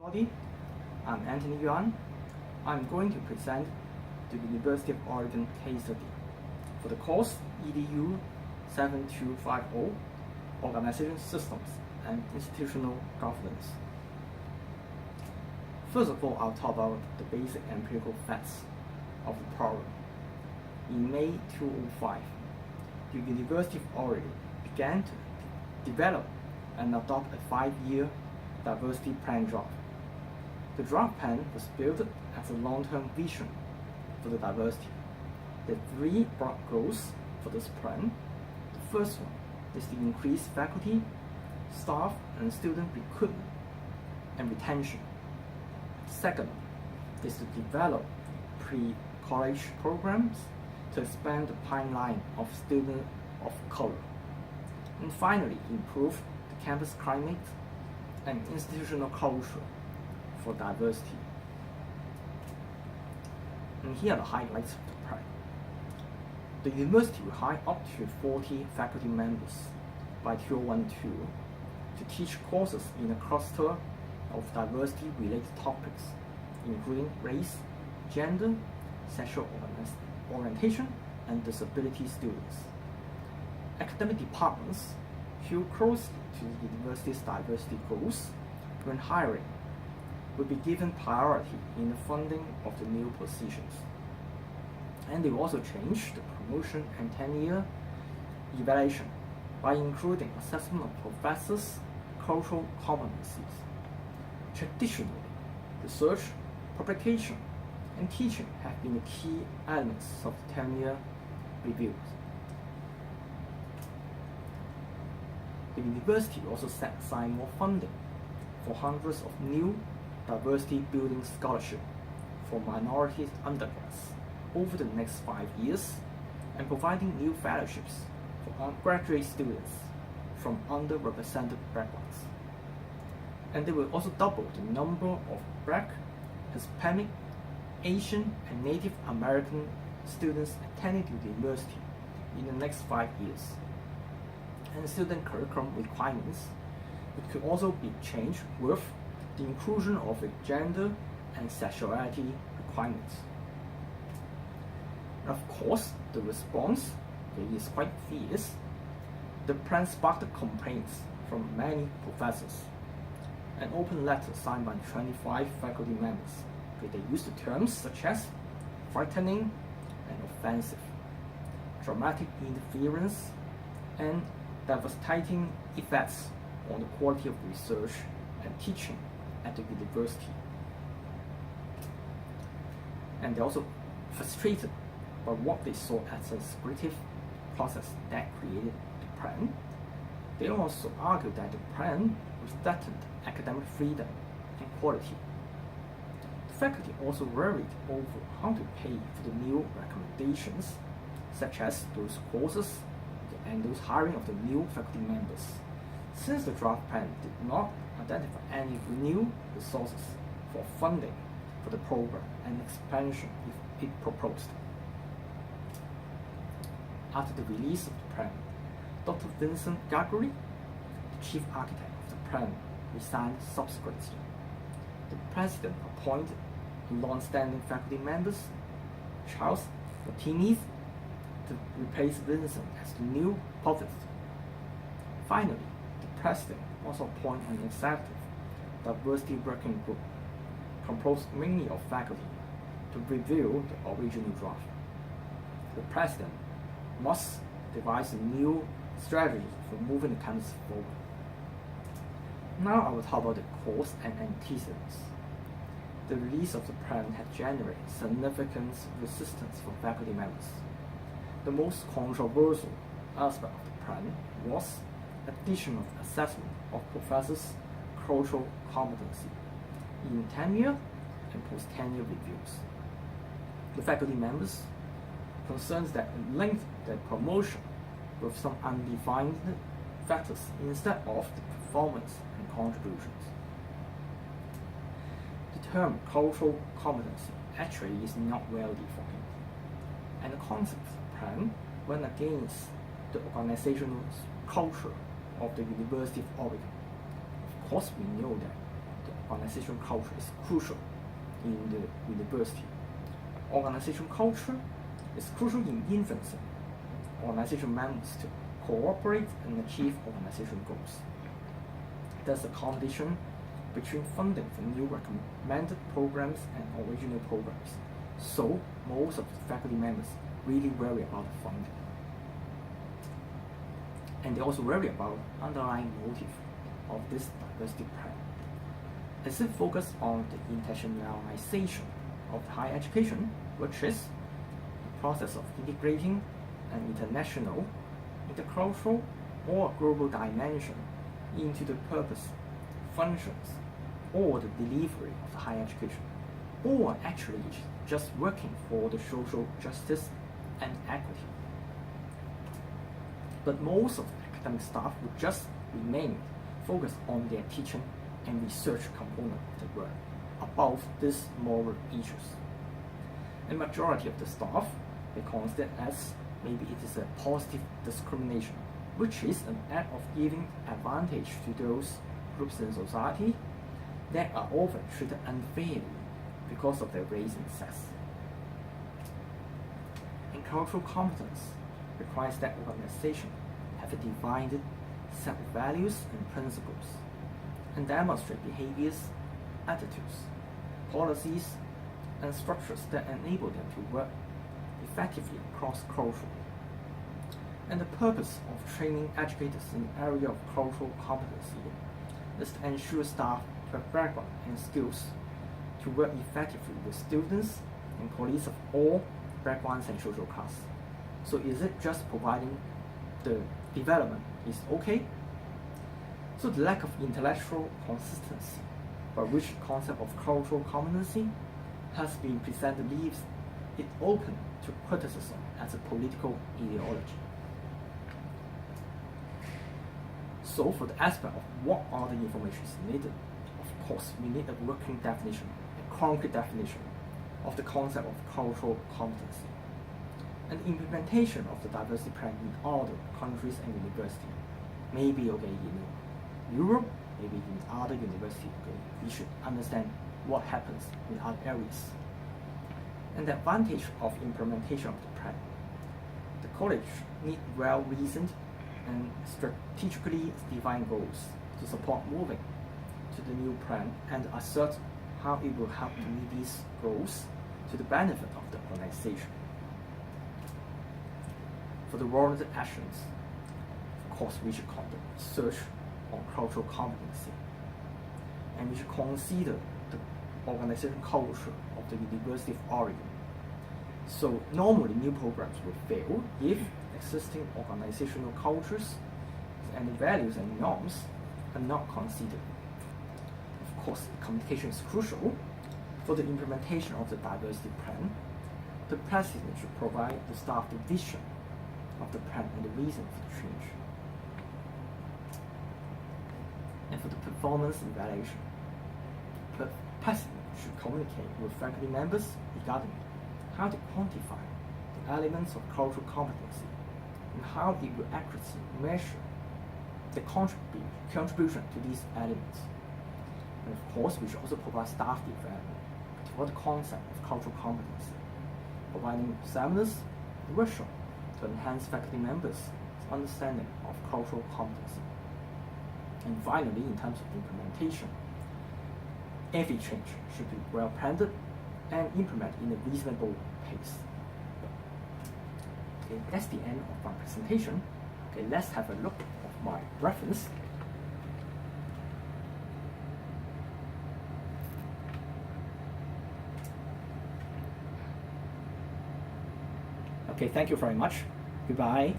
Howdy, I'm Anthony Yuan. I'm going to present the University of Oregon case study for the course EDU 7250 Organization Systems and Institutional Governance. First of all, I'll talk about the basic empirical facts of the problem. In May 2005, the University of Oregon began to develop and adopt a 5-year diversity plan draft. The draft plan was built as a long-term vision for the diversity. There are 3 broad goals for this plan. The first one is to increase faculty, staff, and student recruitment and retention. The second is to develop pre-college programs to expand the pipeline of students of color. And finally, improve the campus climate and institutional culture for diversity. And here are the highlights of the plan. The university will hire up to 40 faculty members by 2012 to teach courses in a cluster of diversity-related topics, including race, gender, sexual orientation, and disability students. Academic departments adhere closely to the university's diversity goals when hiring will be given priority in the funding of the new positions. And they will also change the promotion and tenure evaluation by including assessment of professors' cultural competencies. Traditionally, research, publication, and teaching have been the key elements of the tenure reviews. The university also set aside more funding for hundreds of new diversity building scholarships for minority undergrads over the next 5 years, and providing new fellowships for graduate students from underrepresented backgrounds. And they will also double the number of Black, Hispanic, Asian, and Native American students attending the university in the next 5 years. And student curriculum requirements could also be changed with the inclusion of a gender and sexuality requirements. And of course, the response is quite fierce. The plan sparked complaints from many professors. An open letter signed by 25 faculty members, where they used terms such as frightening and offensive, dramatic interference, and devastating effects on the quality of research and teaching at the university. And they're also frustrated by what they saw as a secretive process that created the plan. They also argued that the plan threatened academic freedom and quality. The faculty also worried over how to pay for the new recommendations, such as those courses and those hiring of the new faculty members, since the draft plan did not identify any new resources for funding for the program and expansion if it proposed. After the release of the plan, Dr. Vincent Gregory, the chief architect of the plan, resigned subsequently. The president appointed long-standing faculty members, Charles Martinez, to replace Vincent as the new provost. Finally, the president also appointed an executive diversity working group composed mainly of faculty to review the original draft. The president must devise a new strategy for moving the campus forward. Now I will talk about the cause and antecedents. The release of the plan had generated significant resistance from faculty members. The most controversial aspect of the plan was addition of assessment of professors' cultural competency in tenure and post-tenure reviews. The faculty members concerns that it linked their promotion with some undefined factors instead of the performance and contributions. The term cultural competency actually is not well defined, and the concept of the plan went against the organizational culture of the University of Oregon. Of course, we know that the organizational culture is crucial in the university. Organizational culture is crucial in influencing organizational members to cooperate and achieve organizational goals. There's a competition between funding for new recommended programs and original programs, so most of the faculty members really worry about the funding. And they also worry about underlying motive of this diversity plan. As it focuses on the internationalization of higher education, which is the process of integrating an international, intercultural, or global dimension into the purpose, functions, or the delivery of the higher education, or actually just working for the social justice and equity. But most of the academic staff would just remain focused on their teaching and research component of the work above these moral issues. A majority of the staff they consider as maybe it is a positive discrimination, which is an act of giving advantage to those groups in society that are often treated unfairly because of their race and sex. And cultural competence requires that organization have a defined set of values and principles, and demonstrate behaviors, attitudes, policies, and structures that enable them to work effectively cross-culturally. And the purpose of training educators in the area of cultural competency is to ensure staff have background and skills to work effectively with students and colleagues of all backgrounds and social classes. So is it just providing the development is okay? So the lack of intellectual consistency by which the concept of cultural competency has been presented leaves it open to criticism as a political ideology. So for the aspect of what are the information is needed, of course we need a working definition, a concrete definition of the concept of cultural competency, and the implementation of the diversity plan in other countries and universities. Maybe okay in Europe, maybe in other universities, okay, we should understand what happens in other areas. And the advantage of implementation of the plan. The college need well-reasoned and strategically defined goals to support moving to the new plan and assert how it will help to meet these goals to the benefit of the organization. For the warranted actions, of course we should conduct research on cultural competency, and we should consider the organizational culture of the University of Oregon. So normally new programs will fail if existing organizational cultures and values and norms are not considered. Of course, communication is crucial. For the implementation of the diversity plan, the president should provide the staff the vision of the plan and the reason for the change. And for the performance evaluation, the president should communicate with faculty members regarding how to quantify the elements of cultural competency and how it will accurately measure the contribution to these elements. And of course, we should also provide staff development for the concept of cultural competency, providing seminars and workshops to enhance faculty members' understanding of cultural competency. And finally, in terms of implementation, every change should be well planned and implemented in a reasonable pace. Okay, that's the end of my presentation. Okay, let's have a look at my reference. Okay, thank you very much. Goodbye.